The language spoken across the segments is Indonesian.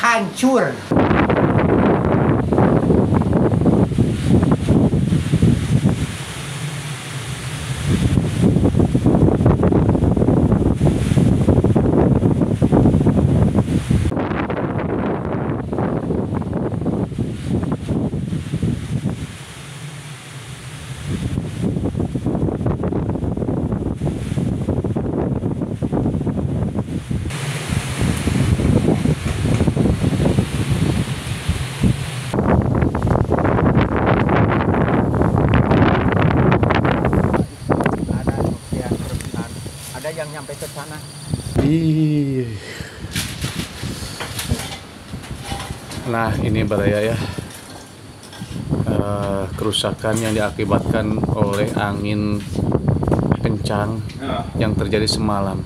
hancur. Yang nyampe ke sana. Nah, ini Baraya ya, kerusakan yang diakibatkan oleh angin kencang yang terjadi semalam.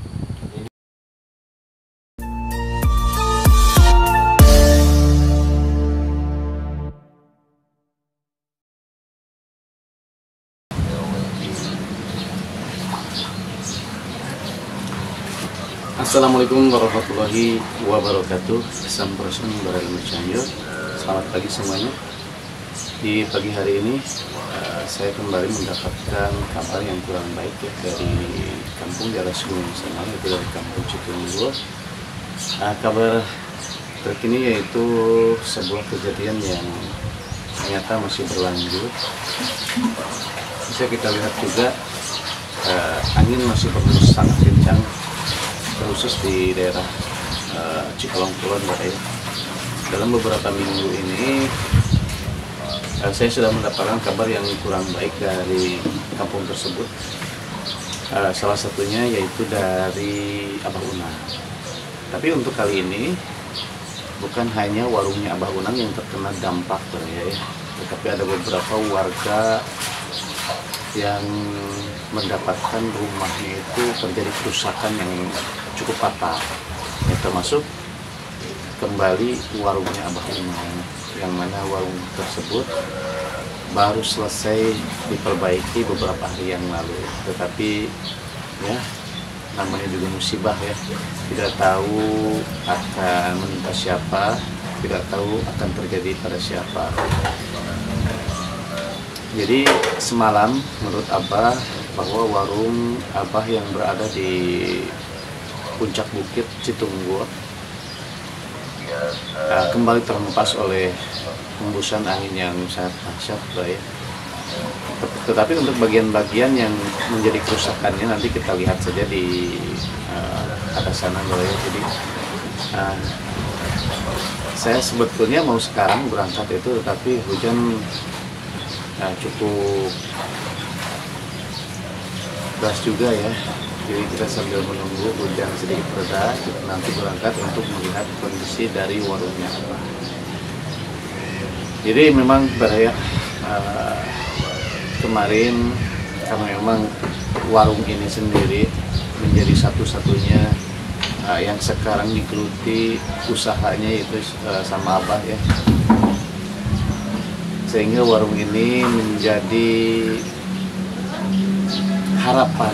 Assalamualaikum warahmatullahi wabarakatuh. Sampurasun Baraya Merchanyo. Selamat pagi semuanya. Di pagi hari ini saya kembali mendapatkan kabar yang kurang baik ya, dari kampung di atas gunung sana, yaitu dari kampung Citunggo. Kabar terkini yaitu sebuah kejadian yang ternyata masih berlanjut. Bisa kita lihat juga angin masih berhembus sangat kencang, khusus di daerah Cikalong Kulon Baraya. Dalam beberapa minggu ini saya sudah mendapatkan kabar yang kurang baik dari kampung tersebut. Salah satunya yaitu dari Abah Unang. Tapi untuk kali ini bukan hanya warungnya Abah Unang yang terkena dampak Baraya ya, tetapi ada beberapa warga yang mendapatkan rumahnya itu terjadi kerusakan yang cukup fatal, ya, termasuk kembali warungnya Abah Unang, yang mana warung tersebut baru selesai diperbaiki beberapa hari yang lalu. Tetapi ya, namanya juga musibah ya, tidak tahu akan menimpa siapa, tidak tahu akan terjadi pada siapa. Jadi semalam menurut Abah bahwa warung Abah yang berada di puncak bukit Citunggo kembali terhempas oleh hembusan angin yang sangat dahsyat ya. Tetapi untuk bagian-bagian yang menjadi kerusakannya nanti kita lihat saja di atas sana ya. Jadi saya sebetulnya mau sekarang berangkat itu, tetapi hujan cukup deras juga ya. Jadi kita sambil menunggu hujan sedikit reda, kita nanti berangkat untuk melihat kondisi dari warungnya Abah. Jadi memang Baraya kemarin, karena memang warung ini sendiri menjadi satu-satunya yang sekarang digeluti usahanya itu sama Abah ya, sehingga warung ini menjadi harapan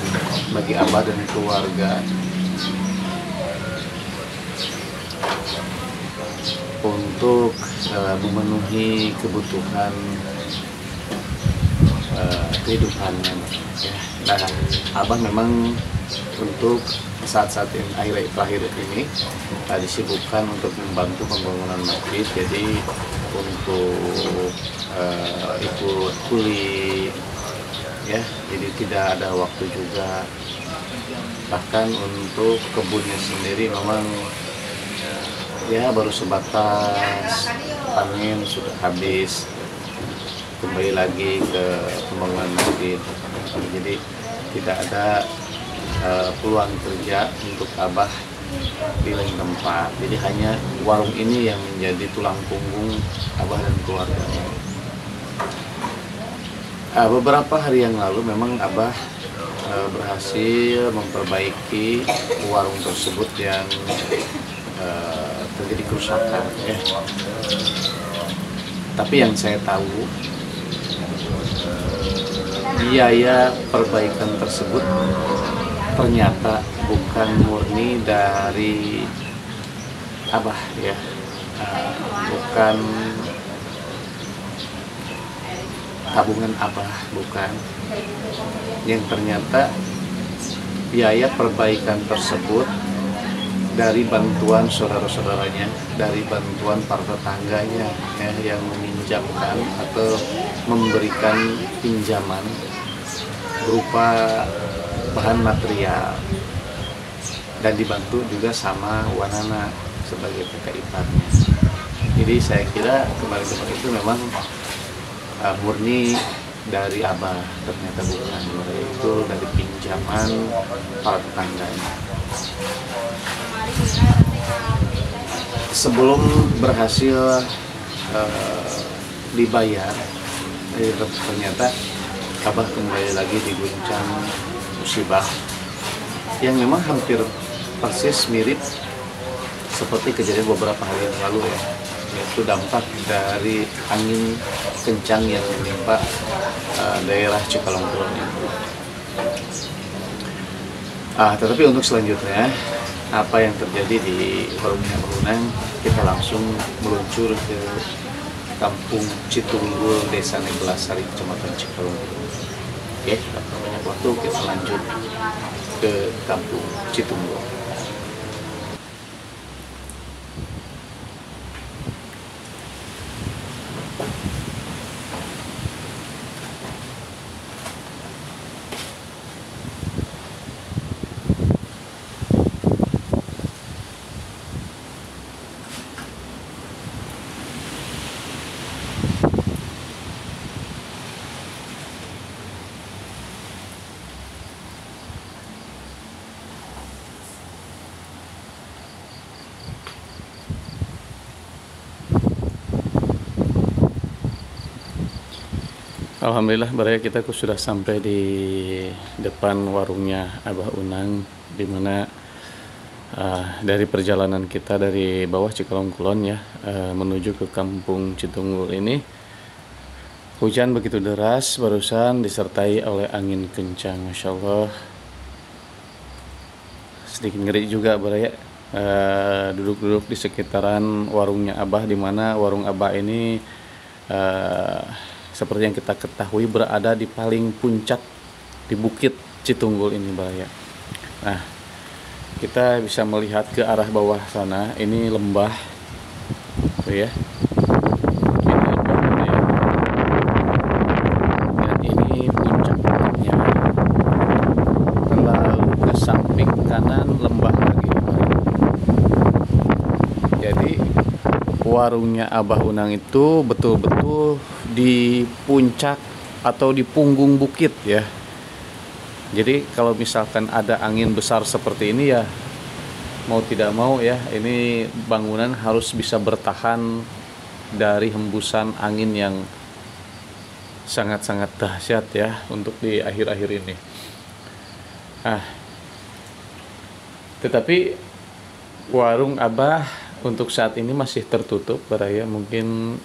bagi Abah dan keluarga untuk memenuhi kebutuhan kehidupannya ya. Nah, Abah memang untuk saat-saat terakhir ini disibukkan untuk membantu pembangunan masjid. Jadi untuk ikut kuli ya, jadi tidak ada waktu juga. Bahkan untuk kebunnya sendiri memang ya baru sebatas panen sudah habis, kembali lagi ke pembangunan masjid. Jadi tidak ada peluang kerja untuk Abah di lain tempat. Jadi hanya warung ini yang menjadi tulang punggung Abah dan keluarganya. Beberapa hari yang lalu memang Abah berhasil memperbaiki warung tersebut yang terjadi kerusakan ya. Tapi yang saya tahu, biaya perbaikan tersebut ternyata bukan murni dari Abah ya, bukan tabungan Abah, bukan. Yang ternyata biaya perbaikan tersebut dari bantuan saudara-saudaranya, dari bantuan para tetangganya yang meminjamkan atau memberikan pinjaman berupa bahan material, dan dibantu juga sama Wanana sebagai kakak iparnya. Jadi saya kira kemarin-kemarin itu memang murni dari Abah, ternyata bukan, itu dari pinjaman para tetangganya. Sebelum berhasil dibayar, ternyata Abah kembali lagi diguncang musibah yang memang hampir persis mirip seperti kejadian beberapa hari yang lalu ya, yaitu dampak dari angin kencang yang menimpa daerah Cikalongkulon itu. Tetapi untuk selanjutnya apa yang terjadi di warungnya Abah Unang, kita langsung meluncur ke Kampung Citunggul, Desa Neglasari, Kecamatan Cikalongkulon. Oke, tanpa banyak waktu kita lanjut ke Kampung Citunggul. Alhamdulillah Baraya, kita sudah sampai di depan warungnya Abah Unang, di mana dari perjalanan kita dari bawah Cikalongkulon ya menuju ke Kampung Citunggul ini, hujan begitu deras barusan disertai oleh angin kencang. Masya Allah, sedikit ngeri juga Baraya duduk-duduk di sekitaran warungnya Abah, di mana warung Abah ini seperti yang kita ketahui berada di paling puncak di Bukit Citunggul ini Baraya. Nah, kita bisa melihat ke arah bawah sana, ini lembah tuh ya. Ini lembah ya. Dan ini puncak bukitnya. Lalu ke samping kanan lembah lagi Baraya. Jadi warungnya Abah Unang itu betul-betul di puncak atau di punggung bukit ya. Jadi kalau misalkan ada angin besar seperti ini ya, mau tidak mau ya, ini bangunan harus bisa bertahan dari hembusan angin yang sangat-sangat dahsyat ya untuk di akhir-akhir ini. Tetapi warung Abah untuk saat ini masih tertutup Baraya. Mungkin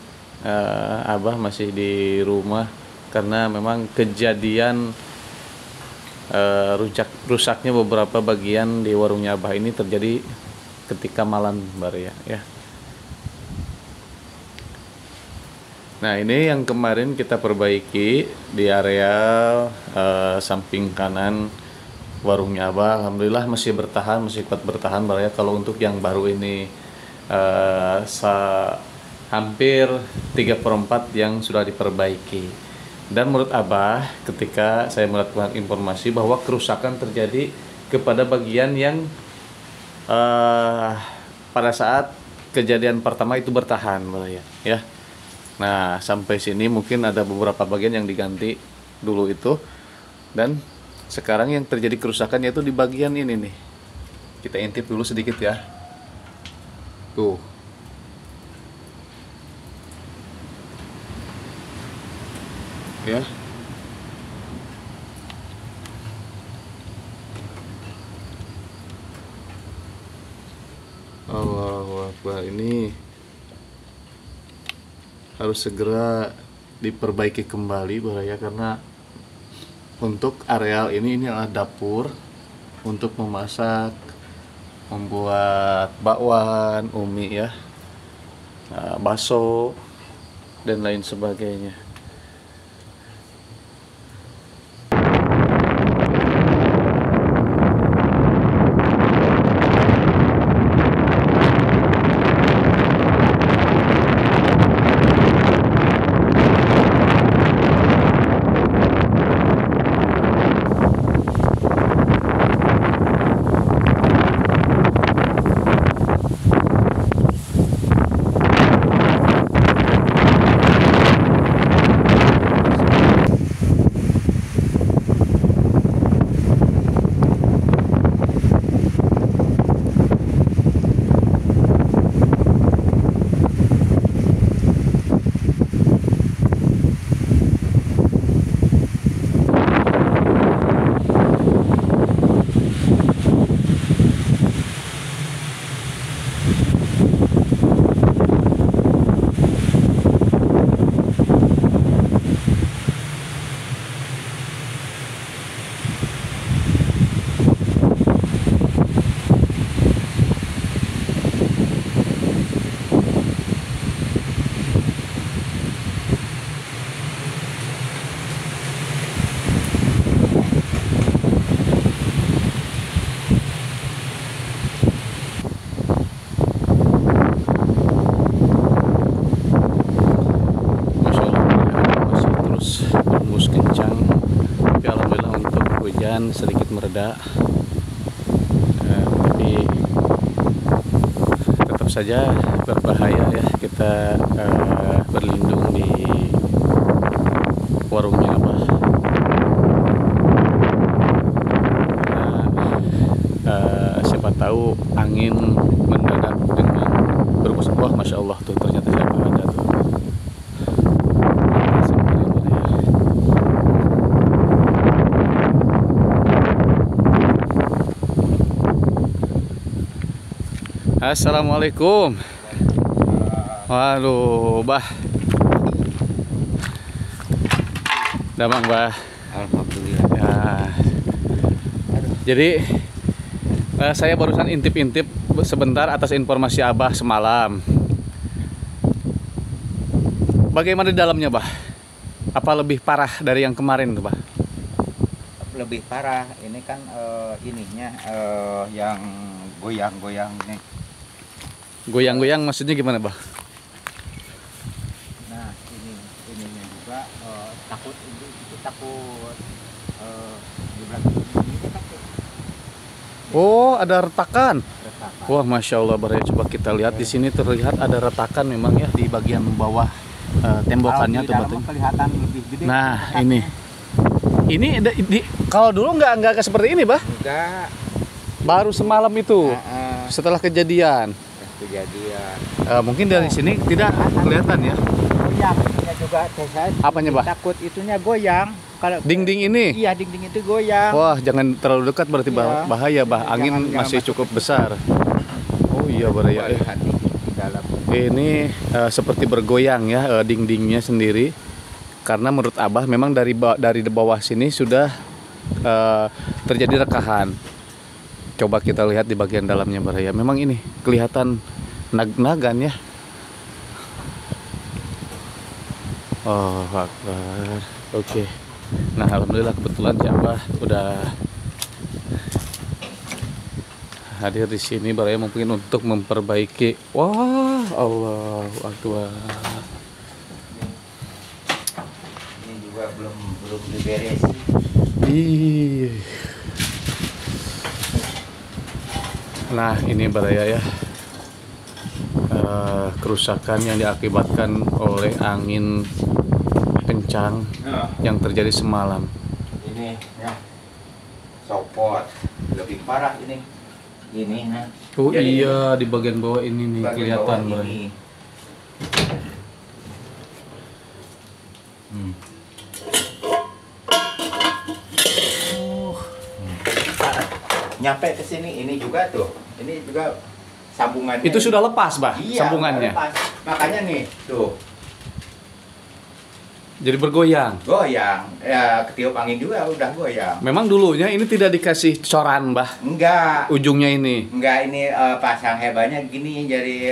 Abah masih di rumah karena memang kejadian rusaknya beberapa bagian di warungnya Abah ini terjadi ketika malam Baraya ya. Nah, ini yang kemarin kita perbaiki di area samping kanan warungnya Abah. Alhamdulillah masih bertahan, masih kuat bertahan Baraya. Kalau untuk yang baru ini hampir 3/4 yang sudah diperbaiki. Dan menurut Abah, ketika saya mendapatkan informasi bahwa kerusakan terjadi kepada bagian yang pada saat kejadian pertama itu bertahan ya. Nah, sampai sini mungkin ada beberapa bagian yang diganti dulu itu, dan sekarang yang terjadi kerusakan yaitu di bagian ini nih. Kita intip dulu sedikit ya. Tuh. Ya. Allahu Akbar, ini harus segera diperbaiki kembali Baraya, karena untuk areal ini adalah dapur untuk memasak, membuat bakwan, umi ya. bakso dan lain sebagainya. Sedikit mereda, tapi tetap saja berbahaya ya kita berlindung di warungnya Abah. Siapa tahu angin mendadak dengan berhembus. Wah, masya Allah tuh ternyata siapa ada tuh. Assalamualaikum. Waduh, Bah. Damang, Bah. Alhamdulillah. Ya. Jadi saya barusan intip-intip sebentar atas informasi Abah semalam. Bagaimana di dalamnya, Bah? Apa lebih parah dari yang kemarin tuh, Bah? Lebih parah. Ini kan ininya yang goyang-goyang nih. Goyang-goyang maksudnya gimana, Bah? Nah, ininya juga takut itu takut di belakang ini takut. Oh, ada retakan. Retakan. Wah, masya Allah, Baraya. Coba kita lihat di sini terlihat ada retakan memang ya di bagian bawah tembokannya tuh batunya. Kelihatan lebih gede. Nah, ini kalau dulu nggak seperti ini, Bah. Enggak. Baru semalam itu setelah kejadian. Mungkin dari sini tidak kelihatan ya. Goyang itunya juga saya. Apanya, Bah? Takut itunya goyang. Kalau Dinding ini. Iya, dinding itu goyang. Wah, jangan terlalu dekat berarti Iya. bahaya, Bah. Angin Jangan masih masuk cukup besar. Oh iya, Baraya. Hati di dalam. Ini seperti bergoyang ya dindingnya sendiri. Karena menurut Abah memang dari bawah sini sudah terjadi rekahan. Coba kita lihat di bagian dalamnya, Baraya. Memang ini kelihatan nagan ya. Oh, Akbar. Oke. Nah, alhamdulillah kebetulan si Abah udah hadir di sini, Baraya, mungkin untuk memperbaiki. Wah, Allahu Akbar. Ini juga belum diberesin. Ih. Nah, ini Baraya ya, kerusakan yang diakibatkan oleh angin kencang yang terjadi semalam. Ini ya, sopot lebih parah ini. Nah. Oh Jadi, iya, di bagian bawah ini nih bagian kelihatan, bawah Baraya. ini. Nyampe ke sini ini juga tuh. Ini juga sambungannya. Itu sudah lepas, Bah, iya, sambungannya. lepas. Makanya nih, tuh. Jadi bergoyang. Goyang. Ya, ketiup angin juga udah goyang. Memang dulunya ini tidak dikasih coran, Bah. Enggak. Ujungnya ini. Enggak, ini pasang hebatnya gini jadi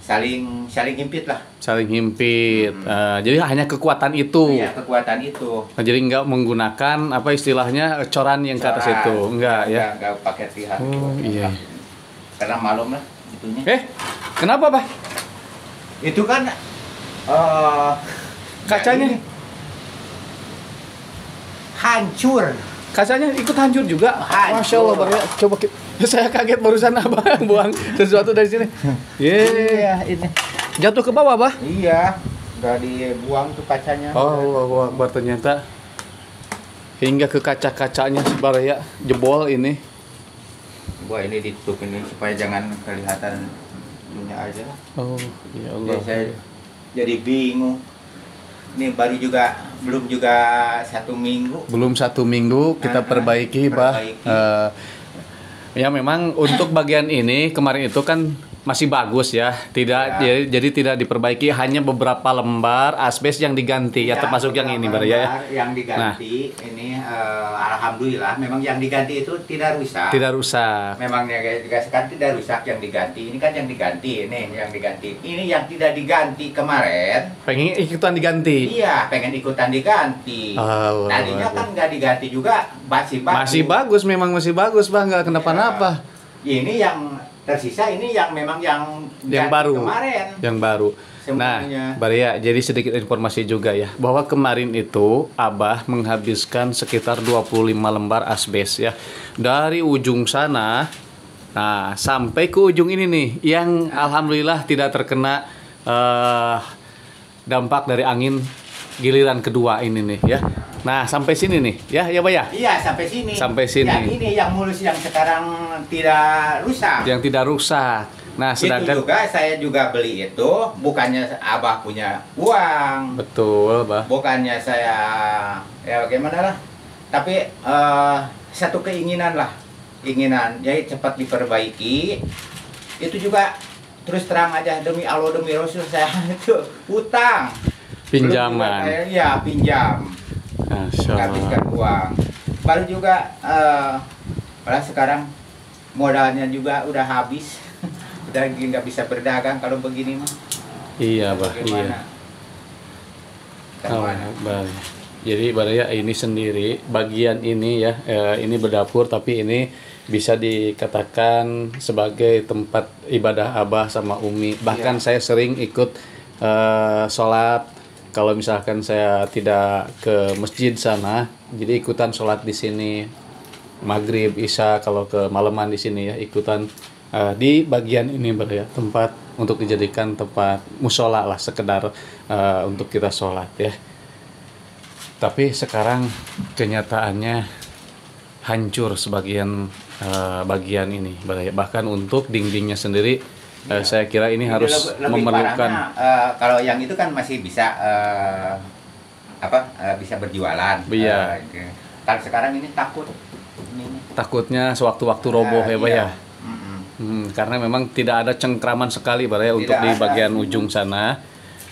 saling saling himpit lah. Saling himpit. Jadi hanya kekuatan itu. Iya, kekuatan itu. Nah, jadi nggak menggunakan apa istilahnya coran yang ke atas itu, enggak ya? Enggak pakai pihak. Oh iya. Karena malum lah itunya. Kenapa Pak? Itu kan Kacanya? ini hancur. Kacanya ikut hancur juga. Hancur. Masya Allah, Bang ya. Coba saya kaget barusan Abang buang sesuatu dari sini. Iya, ini. Jatuh ke bawah, Bah? Iya, udah dibuang tuh kacanya. Oh, Akbar, ternyata hingga ke kaca-kacanya sebaraya jebol ini. Gua ini ditutup ini supaya jangan kelihatan punya aja. Oh, ya Allah. Jadi saya jadi bingung. Ini baru juga belum juga 1 minggu. Belum 1 minggu kita perbaiki, Bah. Ya memang untuk bagian ini kemarin itu kan masih bagus ya, tidak Ya. jadi tidak diperbaiki, hanya beberapa lembar asbes yang diganti ya, termasuk yang ini Bar ya. Yang diganti ini alhamdulillah memang yang diganti itu tidak rusak. Tidak rusak. Memang yang kan tidak rusak yang diganti. Ini kan yang diganti ini yang diganti. Ini yang tidak diganti kemarin. Pengen ikutan diganti. Iya, pengen ikutan diganti. Oh, Tadinya kan nggak diganti juga, masih bagus. Masih bagus, memang masih bagus Bang, nggak kenapa-napa. Ini yang tersisa ini yang memang yang baru. kemarin. Yang baru. Semuanya. Nah, Baria, jadi sedikit informasi juga ya, bahwa kemarin itu Abah menghabiskan sekitar 25 lembar asbes ya. Dari ujung sana, nah sampai ke ujung ini nih, yang alhamdulillah tidak terkena dampak dari angin giliran kedua ini nih ya. Nah, sampai sini nih, ya Bah ya? Iya, sampai sini. Sampai sini. Yang ini yang mulus yang sekarang tidak rusak. Yang tidak rusak. Nah, sedangkan itu juga saya juga beli itu bukannya Abah punya uang. betul, Bah. Bukannya saya ya bagaimana lah. Tapi satu keinginan lah. Keinginan jadi cepat diperbaiki. Itu juga terus terang aja demi Allah demi Rasul saya itu utang. Pinjaman. Iya, pinjam. Habiskan uang. Baru juga malah sekarang modalnya juga udah habis. Udah nggak bisa berdagang kalau begini mah. Iya, Bah. Iya. Baik. Jadi Baraya ini sendiri bagian ini ya, ini berdapur tapi ini bisa dikatakan sebagai tempat ibadah Abah sama Umi. Bahkan saya sering ikut sholat. Kalau misalkan saya tidak ke masjid sana, jadi ikutan sholat di sini, maghrib, isya, kalau ke malaman di sini ya, ikutan di bagian ini ya, tempat untuk dijadikan tempat musola lah, sekedar untuk kita sholat ya. Tapi sekarang kenyataannya hancur sebagian bagian ini, bahkan untuk dindingnya sendiri. Saya kira ini harus lebih memerlukan. Parahnya, kalau yang itu kan masih bisa bisa berjualan. Iya. Kalau sekarang ini takut. Takutnya sewaktu-waktu roboh ya, Pak iya. ya. Karena memang tidak ada cengkraman sekali, Pak ya, untuk di bagian ujung sana.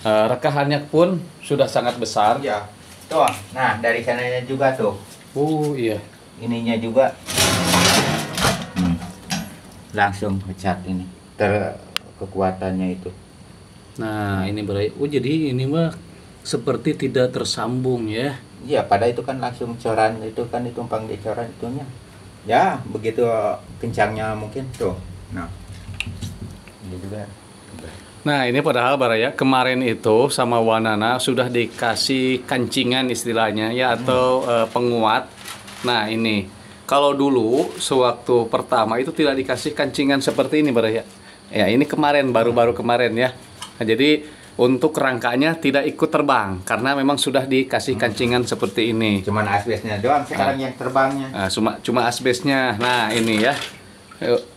Rekahannya pun sudah sangat besar. Iya. Tuh, nah dari sananya juga tuh. Oh iya. Ininya juga. Langsung pecat ini. Kekuatannya itu. Nah ini berarti, oh jadi ini mah seperti tidak tersambung ya? Iya, pada itu kan langsung coran itu kan ditumpang di coran itunya. Ya begitu kencangnya mungkin tuh. Nah ini juga. Nah ini padahal Baraya kemarin itu sama Wanana sudah dikasih kancingan istilahnya ya, atau penguat. Nah ini kalau dulu sewaktu pertama itu tidak dikasih kancingan seperti ini Baraya. Ya ini kemarin, baru-baru kemarin ya. Nah, jadi untuk rangkanya tidak ikut terbang karena memang sudah dikasih kancingan seperti ini. Cuman asbesnya doang sekarang yang terbangnya. Cuma asbesnya. Nah ini ya,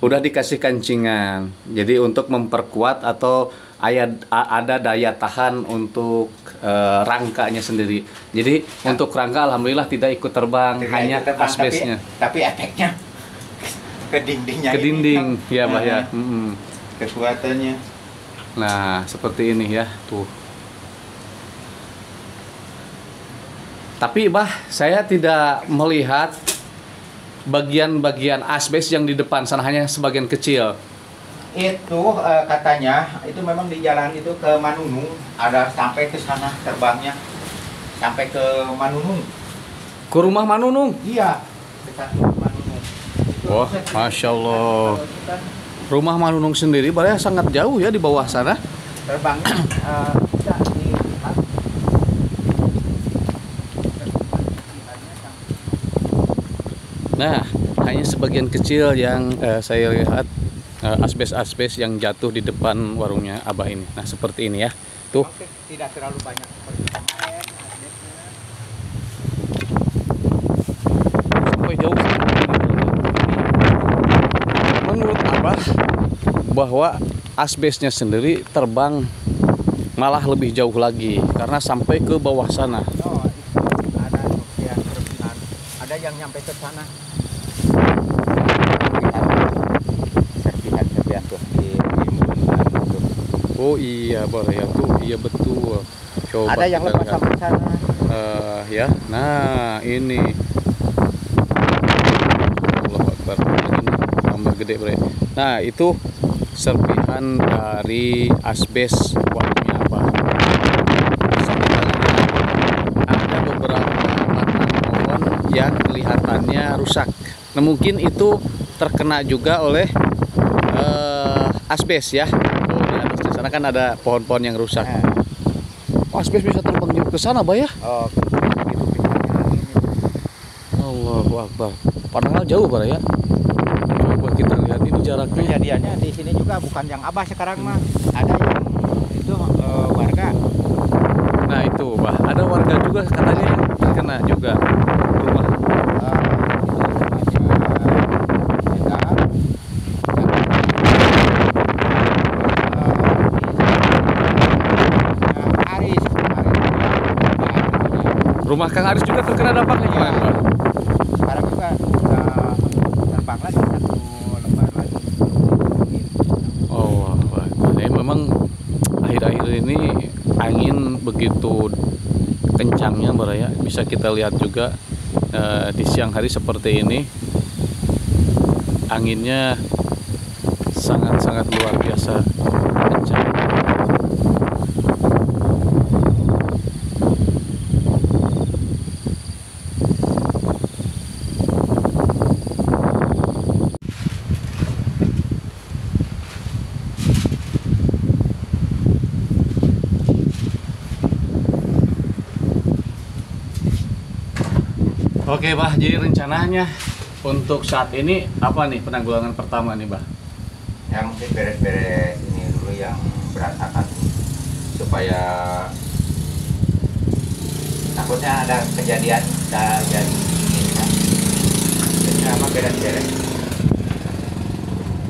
udah dikasih kancingan. Jadi untuk memperkuat atau ada daya tahan untuk rangkanya sendiri. Jadi untuk rangka alhamdulillah tidak ikut terbang, hanya asbesnya. Tapi efeknya ke dindingnya. Ke dinding, ya Bah ya. Kekuatannya. Nah seperti ini ya, tuh. Tapi Bah, saya tidak melihat bagian-bagian asbes yang di depan sana, hanya sebagian kecil. itu katanya itu memang di jalan itu ke Manunung, ada sampai ke sana terbangnya sampai ke Manunung. Ke rumah Manunung. Iya, dekat Manunung. Wah, Masya Allah. Rumah Manunung sendiri barangnya sangat jauh ya di bawah sana. Terbangnya bisa dilihat. Nah, hanya sebagian kecil yang saya lihat asbes-asbes yang jatuh di depan warungnya Abah ini. Nah, seperti ini ya. Tuh. Oke, tidak terlalu banyak seperti kemarin asbesnya. Sampai jauh. Menurut Abah bahwa asbesnya sendiri terbang malah lebih jauh lagi karena sampai ke bawah sana. Oh, itu ada yang berbenar. Ada yang nyampe ke sana. Serpihan tuh di tuh. Oh iya, ya tuh, iya betul. Coba Ada yang kita lepas lihat. sampai sana. Ya, nah ini. Allahu Akbar. Ini gambar gede bre. Nah itu serpihan dari asbes warungnya apa? Bisa kita lihat ada beberapa batang pohon yang kelihatannya rusak. Nah mungkin itu terkena juga oleh asbes ya. Oh, di atas di sana kan ada pohon-pohon yang rusak. Oh, asbes bisa terbang jauh ke sana, Bah ya? Oh, itu picanya angin itu. Allahu Akbar. Padahal jauh, Bah ya. Coba kita lihat ini jaraknya. Kejadiannya di sini juga bukan yang Abah sekarang mah. Ada yang itu warga. Nah itu, Bah. Ada warga juga katanya yang terkena juga rumah. Rumah Kang Aris juga terkena dampaknya kemarin, Pak. Sekarang juga sudah terbang lagi satu lembar lagi. Oh, wah. Jadi memang akhir-akhir ini angin begitu kencangnya, Baraya. Bisa kita lihat juga di siang hari seperti ini, anginnya sangat-sangat luar biasa kencang. Oke, Bah, jadi rencananya untuk saat ini apa nih penanggulangan pertama nih, Bah? Ya mungkin beres-beres ini dulu yang berantakan supaya takutnya ada kejadian jadi ini kan. Jadi apa beres-beres.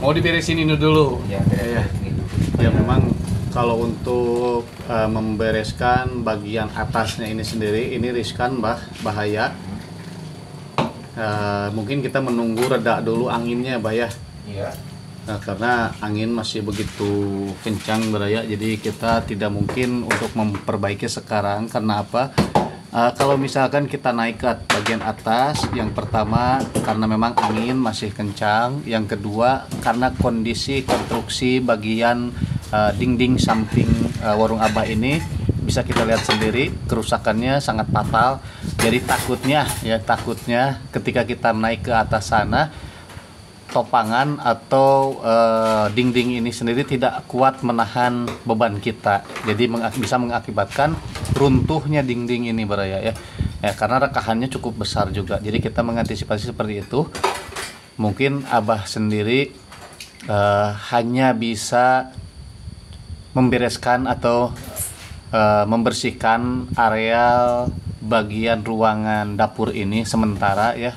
Mau diberesin ini dulu. Ya beres gitu. Ya memang kalau untuk membereskan bagian atasnya ini sendiri ini riskan, Bah, bahaya. Mungkin kita menunggu reda dulu anginnya, Bah ya. Iya. Nah, karena angin masih begitu kencang, Baraya, jadi kita tidak mungkin untuk memperbaiki sekarang. Karena apa? Kalau misalkan kita naik ke bagian atas, yang pertama karena memang angin masih kencang, yang kedua karena kondisi konstruksi bagian dinding samping warung Abah ini bisa kita lihat sendiri kerusakannya sangat fatal. Jadi takutnya ketika kita naik ke atas sana, topangan atau dinding ini sendiri tidak kuat menahan beban kita. Jadi bisa mengakibatkan runtuhnya dinding ini, Baraya ya. Karena rekahannya cukup besar juga. Jadi kita mengantisipasi seperti itu. Mungkin Abah sendiri hanya bisa membereskan atau membersihkan area bagian ruangan dapur ini sementara ya,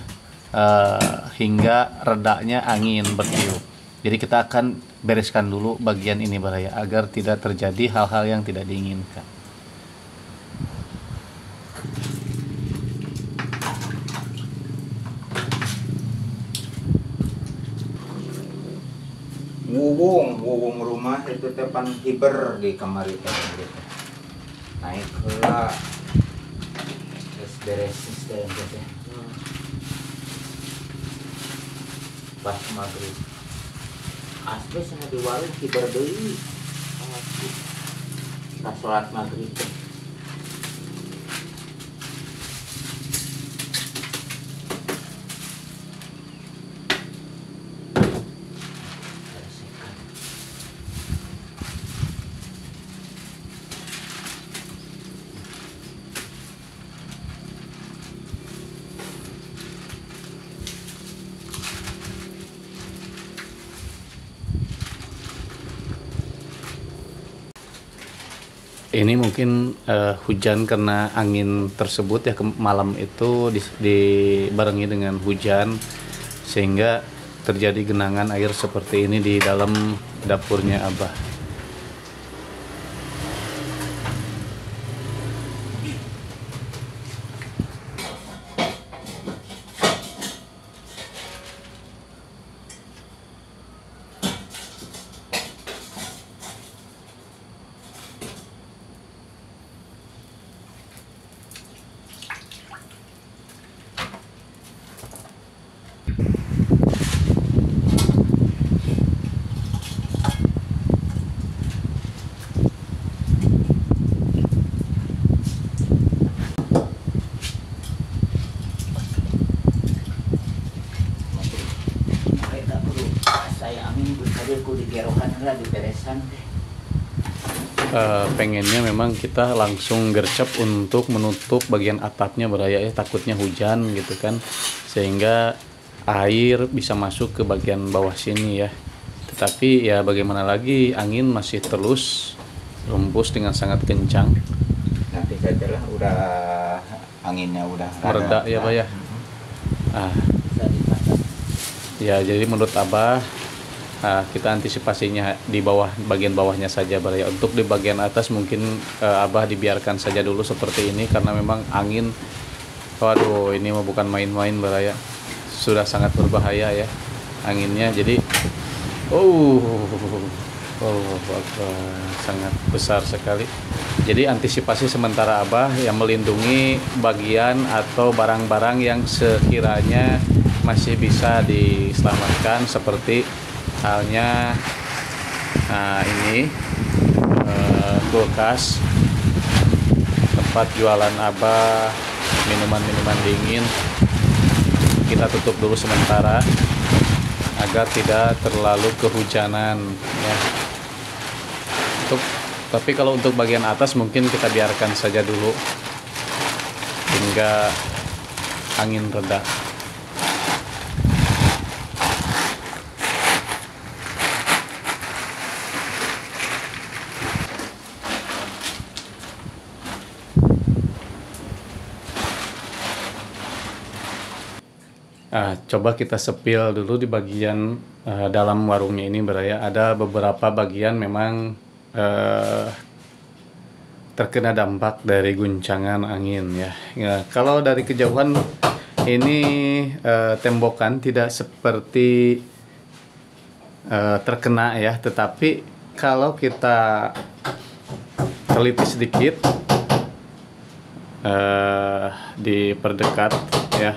hingga redanya angin bertiup. Jadi kita akan bereskan dulu bagian ini, Baraya, agar tidak terjadi hal-hal yang tidak diinginkan. Wuwung rumah itu depan hiber di kamar itu gitu. Naik ke terus beres sistem gitu. Pas maghrib Asli saya di warung kibar deui. Pas sholat maghrib. Ini mungkin hujan karena angin tersebut ya, malam itu dibarengi dengan hujan sehingga terjadi genangan air seperti ini di dalam dapurnya Abah. Pengennya memang kita langsung gercep untuk menutup bagian atapnya beraya ya, takutnya hujan gitu kan, sehingga air bisa masuk ke bagian bawah sini ya. Tetapi ya bagaimana lagi, angin masih terus hembus dengan sangat kencang. Nanti sajalah udah anginnya udah mereda ya Pak ya. Ya jadi menurut Abah, kita antisipasinya di bawah, bagian bawahnya saja Baraya. Untuk di bagian atas mungkin Abah dibiarkan saja dulu seperti ini karena memang angin, waduh ini mah bukan main-main Baraya, sudah sangat berbahaya ya anginnya. Jadi sangat besar sekali. Jadi antisipasi sementara Abah yang melindungi bagian atau barang-barang yang sekiranya masih bisa diselamatkan, seperti halnya ini kulkas, tempat jualan Abah minuman-minuman dingin kita tutup dulu sementara agar tidak terlalu kehujanan ya. Tapi kalau untuk bagian atas mungkin kita biarkan saja dulu hingga angin reda. Coba kita sepil dulu di bagian dalam warungnya ini Baraya. Ada beberapa bagian memang terkena dampak dari guncangan angin ya. Kalau dari kejauhan ini tembokan tidak seperti terkena ya, tetapi kalau kita teliti sedikit diperdekat ya,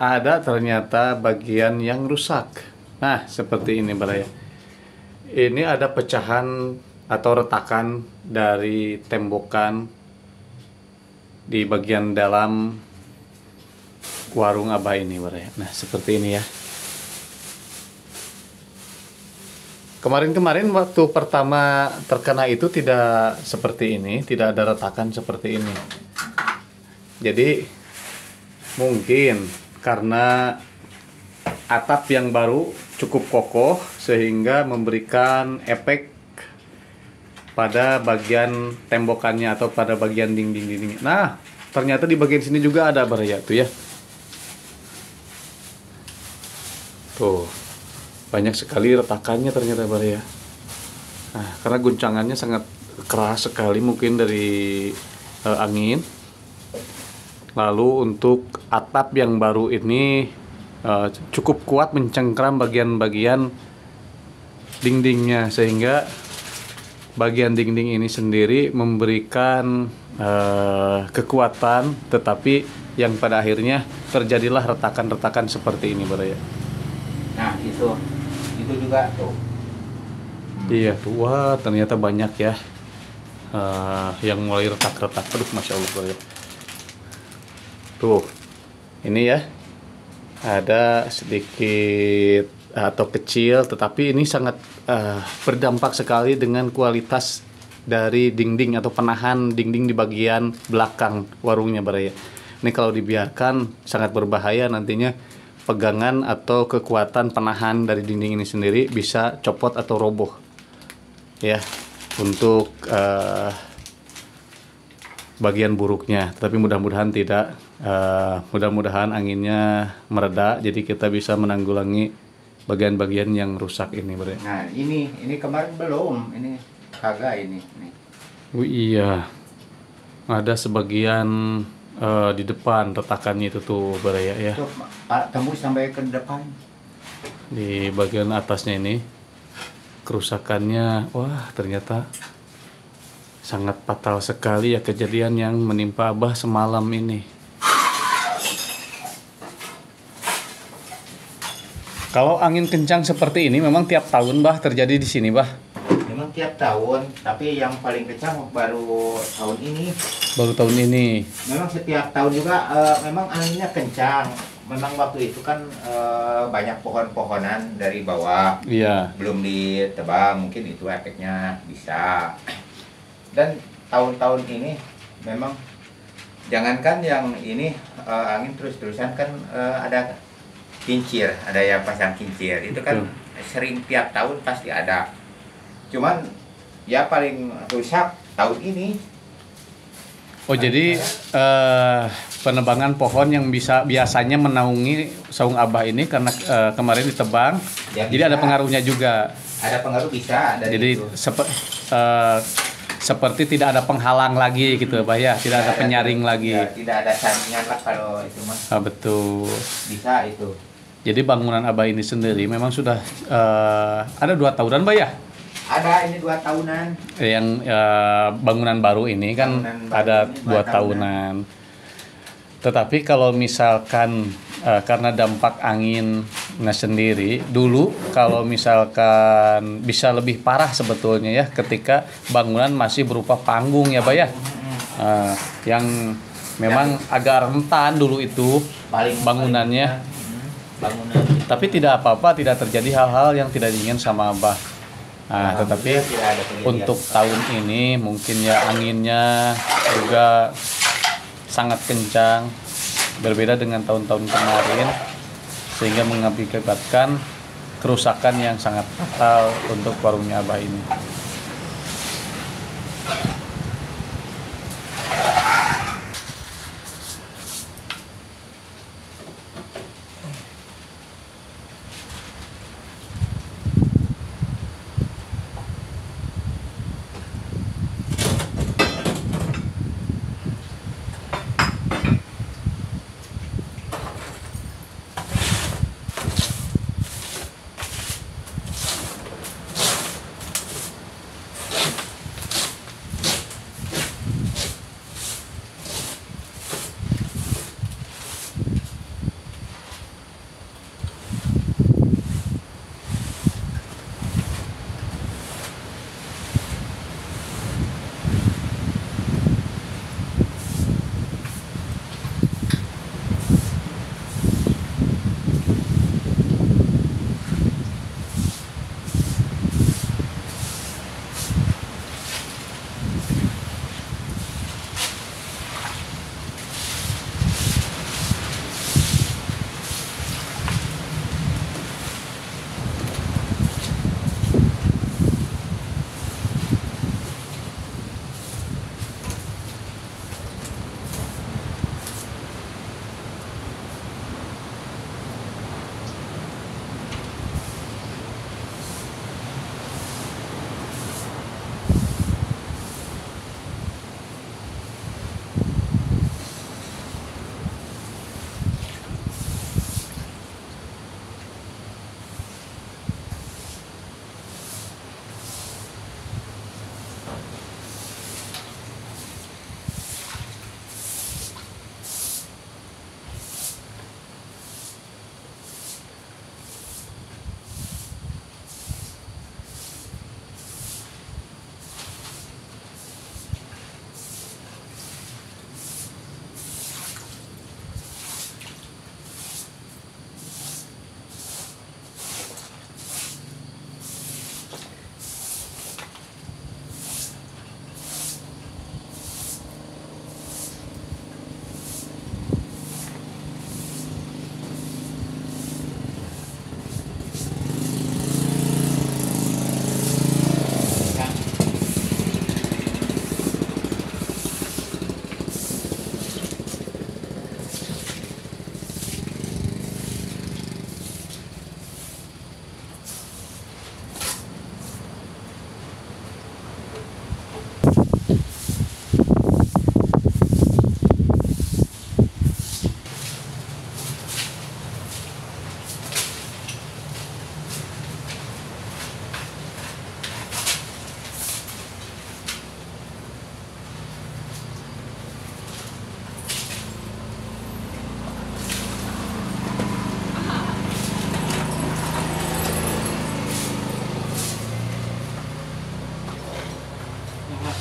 ada ternyata bagian yang rusak. Nah, seperti ini Baraya. Ini ada pecahan atau retakan dari tembokan di bagian dalam warung Abah ini Baraya. Nah, seperti ini ya. Kemarin-kemarin waktu pertama terkena itu tidak seperti ini, tidak ada retakan seperti ini. Jadi mungkin karena atap yang baru cukup kokoh sehingga memberikan efek pada bagian tembokannya atau pada bagian dinding-dindingnya. Nah, ternyata di bagian sini juga ada Baraya tuh ya. Tuh, banyak sekali retakannya ternyata Baraya. Nah, karena guncangannya sangat keras sekali mungkin dari angin. Lalu untuk atap yang baru ini cukup kuat mencengkram bagian-bagian dindingnya, sehingga bagian dinding ini sendiri memberikan kekuatan, tetapi yang pada akhirnya terjadilah retakan-retakan seperti ini Baraya. Nah itu juga tuh Iya tuh, wah ternyata banyak ya yang mulai retak-retak. Aduh, masya Allah bro ya. Tuh, ini ya ada sedikit atau kecil, tetapi ini sangat berdampak sekali dengan kualitas dari dinding atau penahan dinding di bagian belakang warungnya bro ya. Ini kalau dibiarkan sangat berbahaya, nantinya pegangan atau kekuatan penahan dari dinding ini sendiri bisa copot atau roboh ya, untuk bagian buruknya. Tapi mudah-mudahan tidak, mudah-mudahan anginnya mereda, jadi kita bisa menanggulangi bagian-bagian yang rusak ini bro. Nah ini kemarin belum, ini kagak ini. Oh iya, ada sebagian di depan retakannya itu tuh bro ya. Tuh, tembus sampai ke depan. Di bagian atasnya ini kerusakannya, wah ternyata sangat fatal sekali ya kejadian yang menimpa Abah semalam ini. Kalau angin kencang seperti ini memang tiap tahun Bah terjadi di sini Bah? Memang tiap tahun, tapi yang paling kencang baru tahun ini. Baru tahun ini. Memang setiap tahun juga memang anginnya kencang. Memang waktu itu kan banyak pohon-pohonan dari bawah. Iya. Belum ditebang, mungkin itu efeknya bisa. Dan tahun-tahun ini memang jangankan yang ini angin terus-terusan kan ada kincir, ada yang pasang kincir. Itu kan sering tiap tahun pasti ada. Cuman ya paling rusak tahun ini. Oh jadi penebangan pohon yang biasanya menaungi saung Abah ini karena kemarin ditebang, Ya, jadi ada bisa. pengaruhnya juga. Ada pengaruh bisa dari Jadi itu. seperti tidak ada penghalang lagi gitu Bah ya, tidak ada penyaring lagi. Ya, tidak ada saringan lah kalau itu mah. Betul. Bisa itu. Jadi bangunan Abah ini sendiri memang sudah ada 2 tahunan Bah ya? Ada ini 2 tahunan. Yang bangunan baru ini kan Bangunan baru ada ini 2 tahunan. Tetapi kalau misalkan karena dampak anginnya sendiri, dulu kalau misalkan bisa lebih parah sebetulnya ya ketika bangunan masih berupa panggung ya Bah ya. Yang memang agak rentan dulu itu bangunannya. Bangunan. Tapi tidak apa-apa, tidak terjadi hal-hal yang tidak diinginkan sama Abah. Nah, tetapi Tidak ada kejadian. untuk tahun ini mungkin ya anginnya juga sangat kencang, berbeda dengan tahun-tahun kemarin, sehingga mengakibatkan kerusakan yang sangat fatal untuk warungnya Abah ini.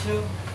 So